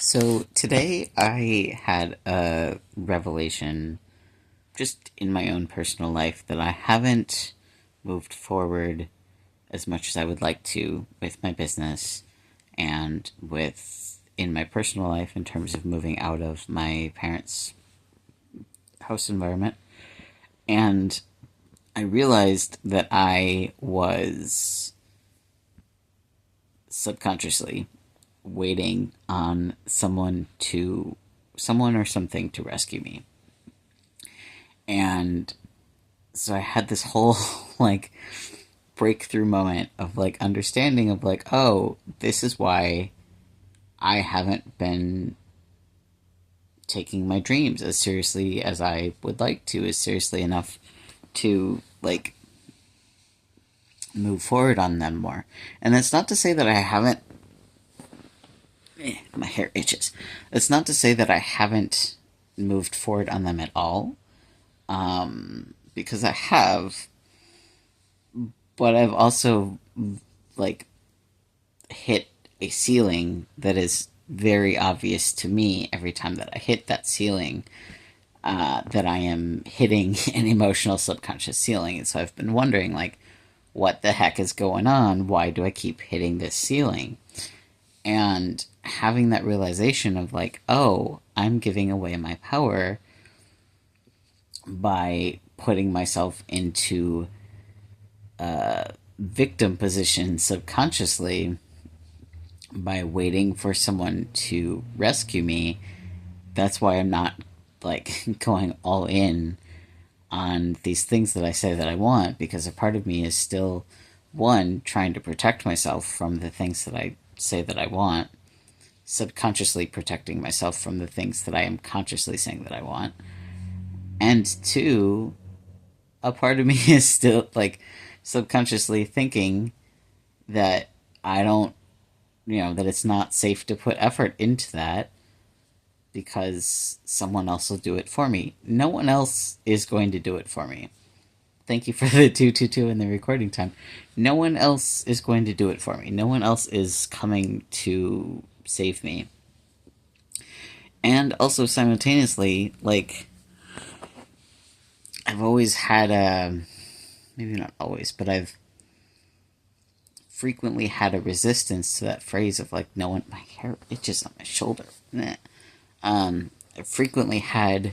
So today I had a revelation just in my own personal life that I haven't moved forward as much as I would like to with my business and with in my personal life in terms of moving out of my parents' house environment. And I realized that I was subconsciously waiting on someone or something to rescue me. And so I had this whole like breakthrough moment of like understanding of like, oh, this is why I haven't been taking my dreams as seriously as I would like to, as seriously enough to like move forward on them more. And that's not to say that I haven't my hair itches. It's not to say that I haven't moved forward on them at all. Because I have, but I've also like hit a ceiling that is very obvious to me every time that I hit that ceiling. That I am hitting an emotional subconscious ceiling, and so I've been wondering, like, what the heck is going on? Why do I keep hitting this ceiling? And having that realization of like, oh, I'm giving away my power by putting myself into victim position subconsciously by waiting for someone to rescue me. That's why I'm not like going all in on these things that I say that I want, because a part of me is still one trying to protect myself from the things that I say that I want, subconsciously protecting myself from the things that I am consciously saying that I want, and two, a part of me is still like subconsciously thinking that I don't, that it's not safe to put effort into that because someone else will do it for me. No one else is going to do it for me. Thank you for the 222 in the recording time. No one else is going to do it for me. No one else is coming to save me. And also simultaneously, like, I've always had a, maybe not always, but I've frequently had a resistance to that phrase of like, no one, my hair itches on my shoulder. I frequently had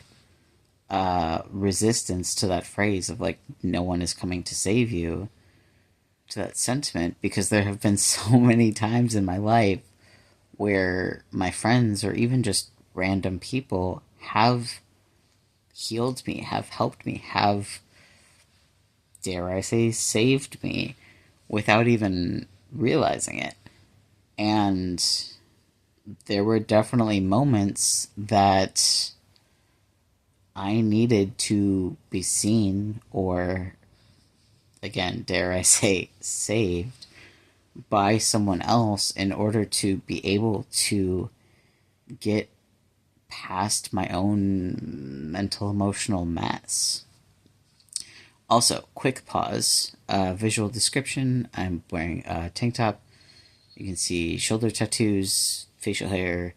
resistance to that phrase of like, no one is coming to save you, to that sentiment, because there have been so many times in my life where my friends or even just random people have healed me, have helped me, have, dare I say, saved me without even realizing it. And there were definitely moments that I needed to be seen or, again, dare I say, saved by someone else in order to be able to get past my own mental emotional mess. Also, quick pause. Visual description. I'm wearing a tank top. You can see shoulder tattoos, facial hair,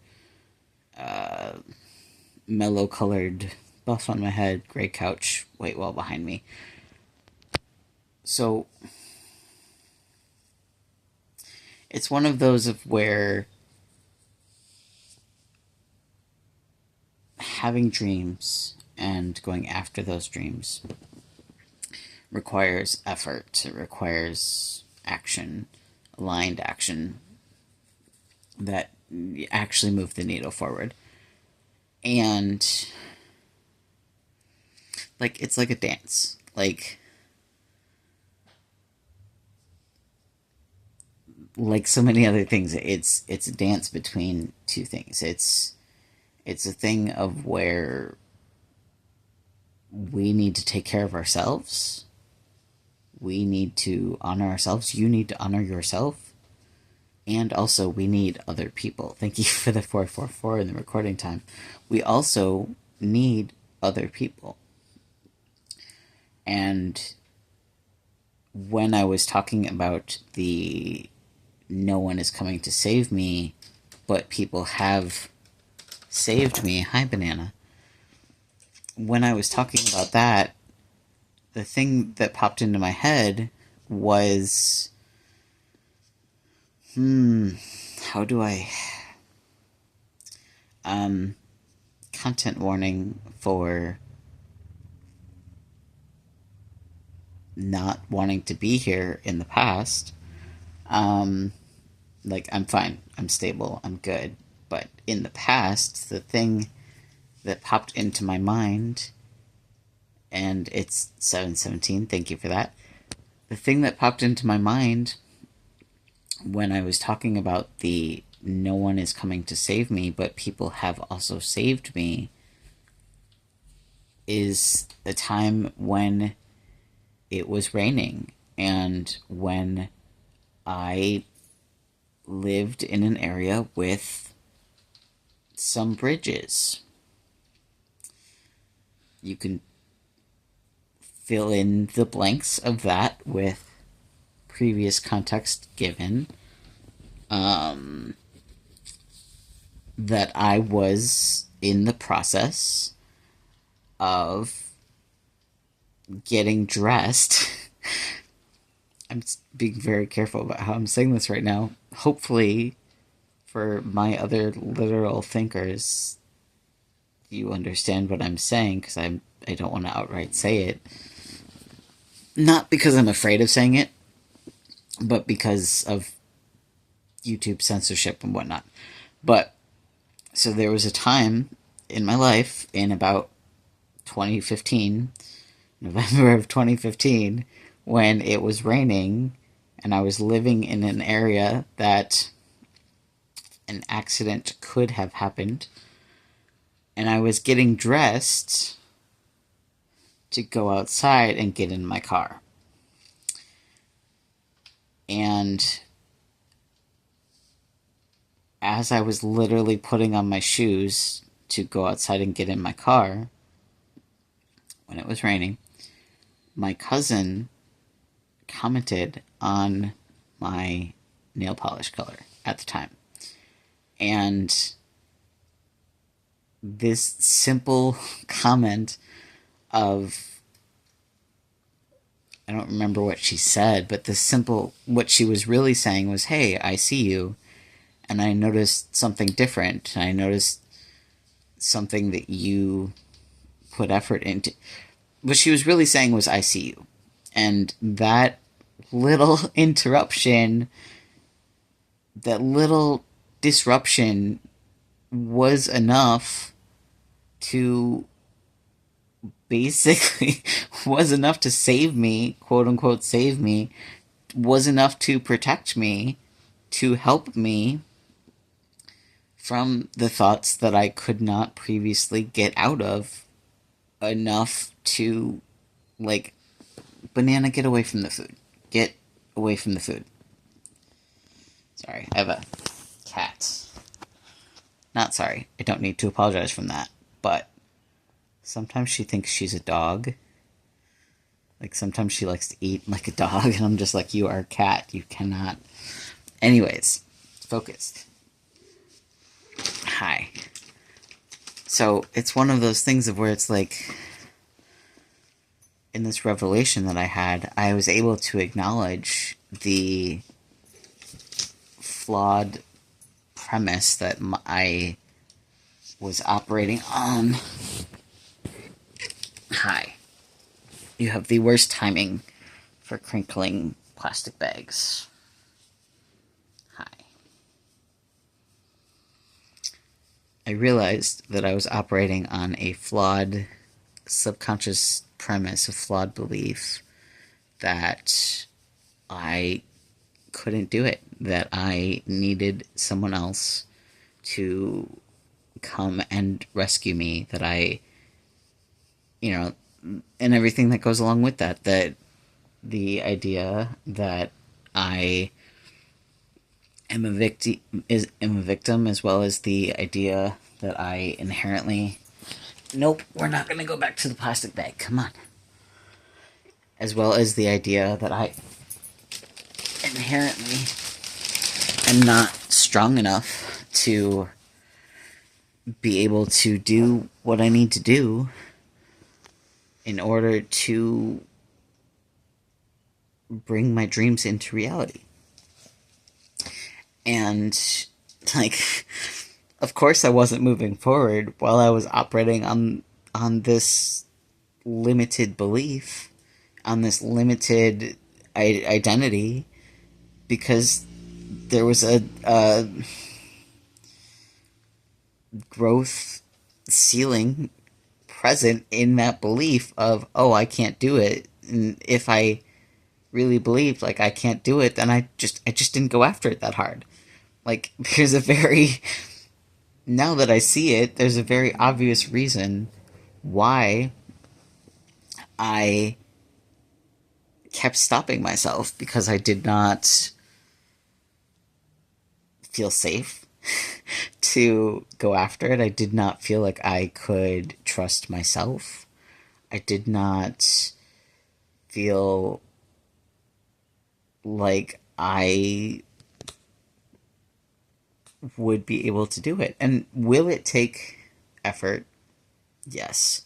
mellow colored buff on my head, gray couch, white wall behind me. So, it's one of those of where having dreams and going after those dreams requires effort. It requires action, aligned action that actually move the needle forward. And like it's like a dance. Like so many other things, it's a dance between two things. It's a thing of where we need to take care of ourselves. We need to honor ourselves. You need to honor yourself. And also, we need other people. Thank you for the 444 in the recording time. We also need other people. And when I was talking about the no one is coming to save me, but people have saved me. Hi, Banana. When I was talking about that, the thing that popped into my head was, how do I, content warning for not wanting to be here in the past. Like, I'm fine, I'm stable, I'm good. But in the past, the thing that popped into my mind, and it's 7:17, thank you for that. The thing that popped into my mind when I was talking about the no one is coming to save me, but people have also saved me, is the time when it was raining and when I lived in an area with some bridges. You can fill in the blanks of that with previous context given. That I was in the process of getting dressed. I'm being very careful about how I'm saying this right now. Hopefully, for my other literal thinkers, you understand what I'm saying, because I don't want to outright say it. Not because I'm afraid of saying it, but because of YouTube censorship and whatnot. But, so there was a time in my life, in about 2015, November of 2015, when it was raining and I was living in an area that an accident could have happened, and I was getting dressed to go outside and get in my car. And as I was literally putting on my shoes to go outside and get in my car, when it was raining, my cousin commented on my nail polish color at the time. And this simple comment of, I don't remember what she said, but what she was really saying was, hey, I see you, and I noticed something different. I noticed something that you put effort into. What she was really saying was, I see you. And that little interruption, that little disruption was enough to basically was enough to save me, quote unquote save me, was enough to protect me, to help me from the thoughts that I could not previously get out of, enough to, like, Banana, get away from the food. Get away from the food. Sorry, I have a cat. Not sorry, I don't need to apologize from that, but sometimes she thinks she's a dog. Like, sometimes she likes to eat like a dog, and I'm just like, you are a cat. You cannot. Anyways, focused. Hi. So, it's one of those things of where it's like, in this revelation that I had, I was able to acknowledge the flawed premise that I was operating on. Hi. You have the worst timing for crinkling plastic bags. Hi. I realized that I was operating on a flawed subconscious premise, a flawed belief that I couldn't do it, that I needed someone else to come and rescue me, that I, and everything that goes along with that, that the idea that I am a victim, as well as the idea that I inherently, nope, we're not going to go back to the plastic bag, come on, as well as the idea that I inherently am not strong enough to be able to do what I need to do in order to bring my dreams into reality. And, like, of course I wasn't moving forward while I was operating on this limited belief, on this limited identity, because there was a growth ceiling present in that belief of, oh, I can't do it. And if I really believed like I can't do it, then I just didn't go after it that hard. Like, there's a very, now that I see it, there's a very obvious reason why I kept stopping myself, because I did not feel safe to go after it. I did not feel like I could trust myself. I did not feel like I would be able to do it. And will it take effort? Yes.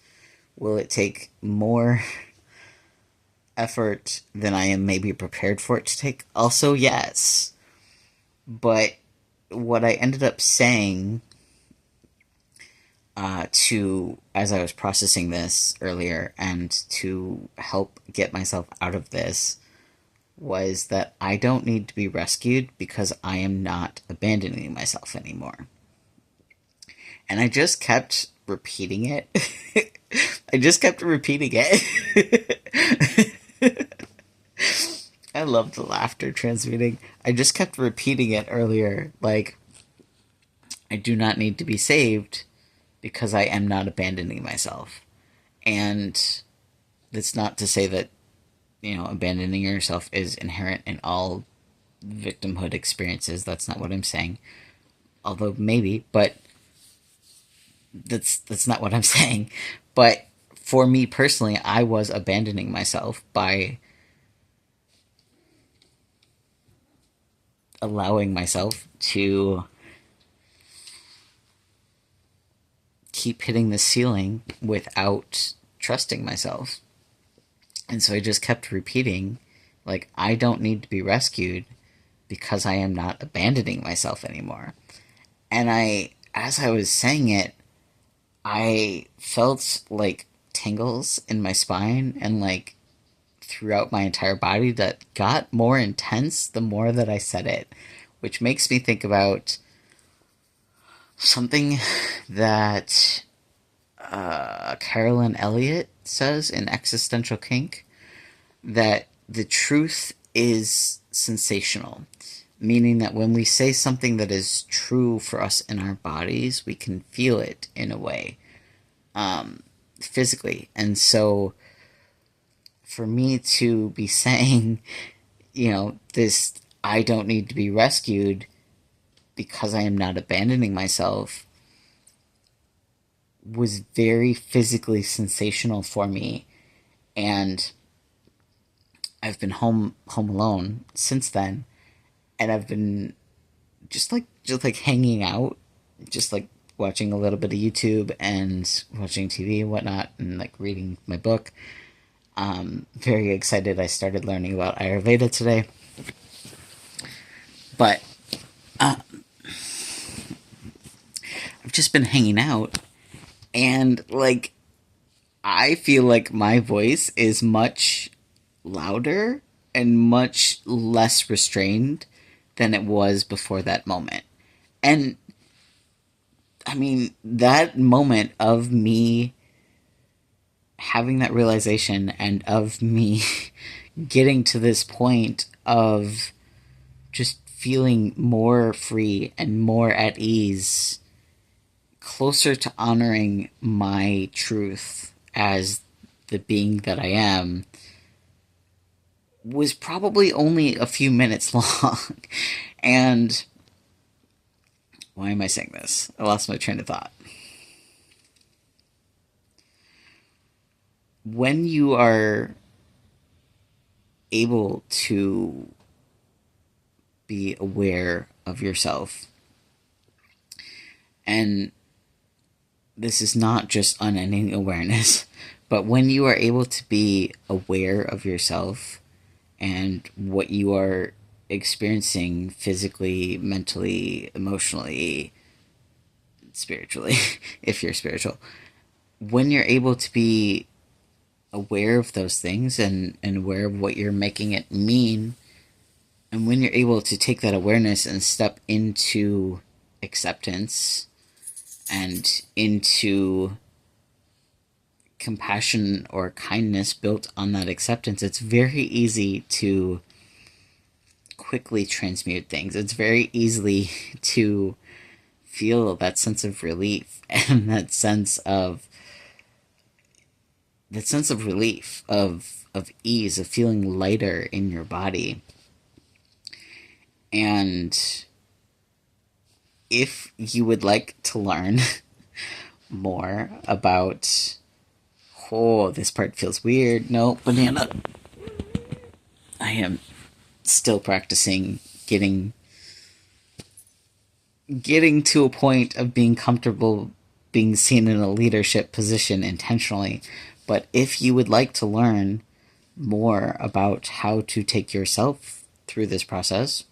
Will it take more effort than I am maybe prepared for it to take? Also, yes. But what I ended up saying to, as I was processing this earlier, and to help get myself out of this, was that I don't need to be rescued because I am not abandoning myself anymore. And I just kept repeating it. I just kept repeating it. I love the laughter transmuting. I just kept repeating it earlier. Like, I do not need to be saved because I am not abandoning myself. And that's not to say that, abandoning yourself is inherent in all victimhood experiences. That's not what I'm saying. Although maybe, but that's not what I'm saying. But for me personally, I was abandoning myself by allowing myself to keep hitting the ceiling without trusting myself. And so I just kept repeating, like, I don't need to be rescued because I am not abandoning myself anymore. And as I was saying it, I felt like tingles in my spine and like throughout my entire body that got more intense the more that I said it, which makes me think about something that Carolyn Elliott says in Existential Kink, that the truth is sensational, meaning that when we say something that is true for us in our bodies, we can feel it in a way, physically. And so for me to be saying, this, I don't need to be rescued because I am not abandoning myself, was very physically sensational for me. And I've been home alone since then, and I've been just like hanging out, just like watching a little bit of YouTube and watching TV and whatnot, and like reading my book. Very excited. I started learning about Ayurveda today, but I've just been hanging out, and like I feel like my voice is much louder and much less restrained than it was before that moment. And I mean, that moment of me having that realization and of me getting to this point of just feeling more free and more at ease, closer to honoring my truth as the being that I am, was probably only a few minutes long. And why am I saying this? I lost my train of thought. When you are able to be aware of yourself and this is not just unending awareness, but when you are able to be aware of yourself and what you are experiencing physically, mentally, emotionally, spiritually, if you're spiritual, when you're able to be aware of those things and aware of what you're making it mean, and when you're able to take that awareness and step into acceptance and into compassion or kindness built on that acceptance, it's very easy to quickly transmute things. It's very easily to feel that sense of relief and that sense of relief, of ease, of feeling lighter in your body. And if you would like to learn more about, oh, this part feels weird. No, banana. I am still practicing getting to a point of being comfortable being seen in a leadership position intentionally. But if you would like to learn more about how to take yourself through this process,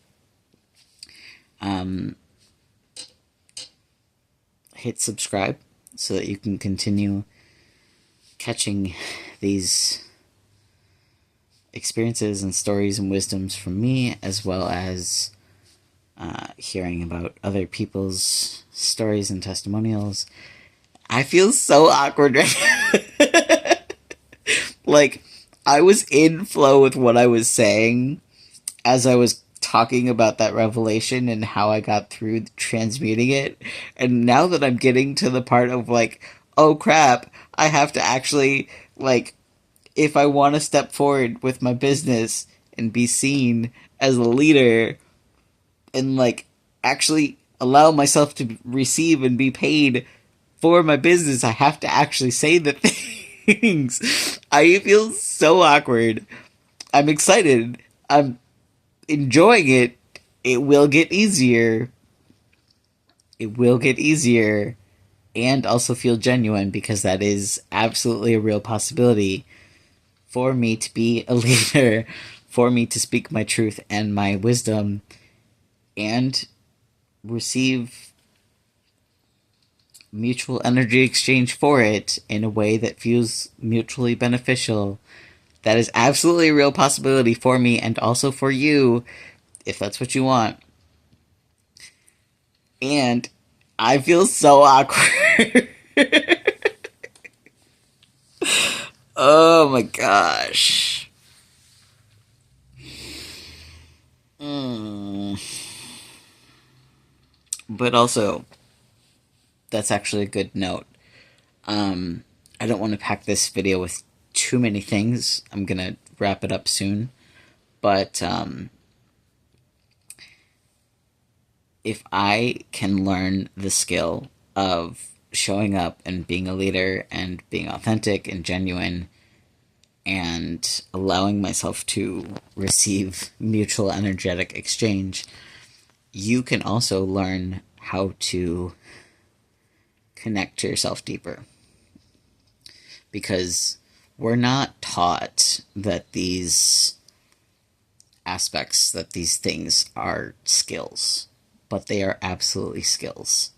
hit subscribe so that you can continue catching these experiences and stories and wisdoms from me, as well as hearing about other people's stories and testimonials. I feel so awkward right now. Like, I was in flow with what I was saying as I was talking about that revelation and how I got through transmuting it. And now that I'm getting to the part of like, oh crap, I have to actually, like, if I want to step forward with my business and be seen as a leader and like actually allow myself to receive and be paid for my business, I have to actually say the things. I feel so awkward. I'm excited. I'm enjoying it. It will get easier. It will get easier and also feel genuine, because that is absolutely a real possibility for me to be a leader, for me to speak my truth and my wisdom and receive mutual energy exchange for it in a way that feels mutually beneficial. That is absolutely a real possibility for me and also for you, if that's what you want. And I feel so awkward. Oh my gosh. But also, that's actually a good note. I don't want to pack this video with too many things. I'm gonna wrap it up soon. But if I can learn the skill of showing up and being a leader and being authentic and genuine and allowing myself to receive mutual energetic exchange, you can also learn how to connect to yourself deeper. Because we're not taught that these aspects, that these things are skills, but they are absolutely skills.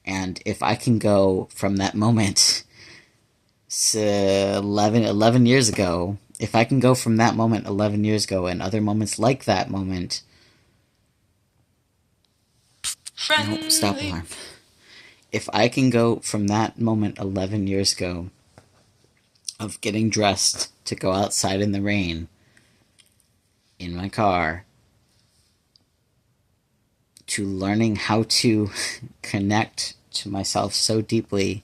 And if I can go from that moment 11 years ago, if I can go from that moment 11 years ago and other moments like that moment, no, stop alarm. If I can go from that moment 11 years ago of getting dressed to go outside in the rain in my car to learning how to connect to myself so deeply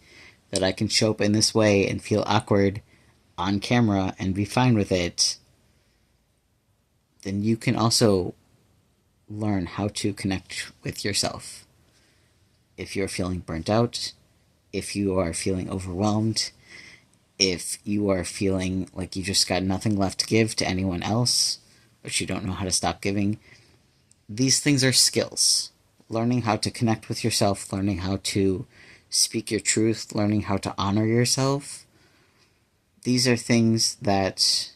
that I can show up in this way and feel awkward on camera and be fine with it, then you can also learn how to connect with yourself. If you're feeling burnt out, if you are feeling overwhelmed, if you are feeling like you just got nothing left to give to anyone else, but you don't know how to stop giving, these things are skills. Learning how to connect with yourself, learning how to speak your truth, learning how to honor yourself. These are things that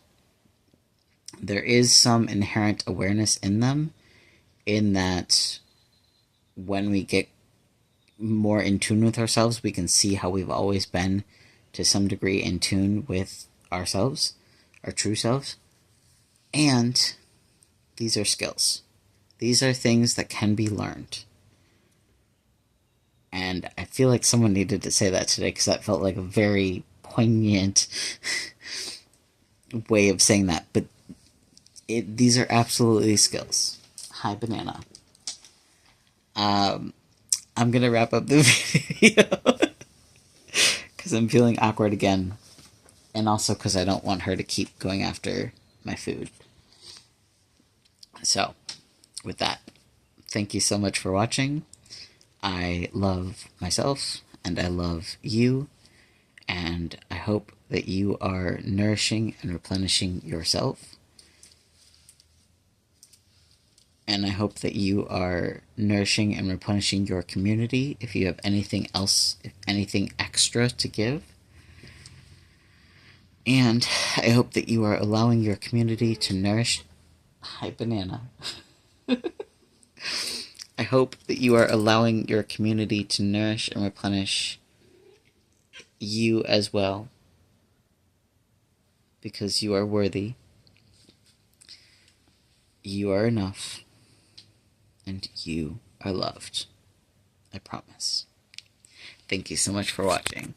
there is some inherent awareness in them, in that when we get more in tune with ourselves, we can see how we've always been, to some degree, in tune with ourselves, our true selves. And these are skills. These are things that can be learned. And I feel like someone needed to say that today, because that felt like a very poignant way of saying that. But these are absolutely skills. Hi, Banana. I'm going to wrap up the video because I'm feeling awkward again. And also because I don't want her to keep going after my food. So, with that, thank you so much for watching. I love myself, and I love you, and I hope that you are nourishing and replenishing yourself. And I hope that you are nourishing and replenishing your community if you have anything else, if anything extra to give. And I hope that you are allowing your community to nourish... Hi, Banana. I hope that you are allowing your community to nourish and replenish you as well, because you are worthy, you are enough, and you are loved. I promise. Thank you so much for watching.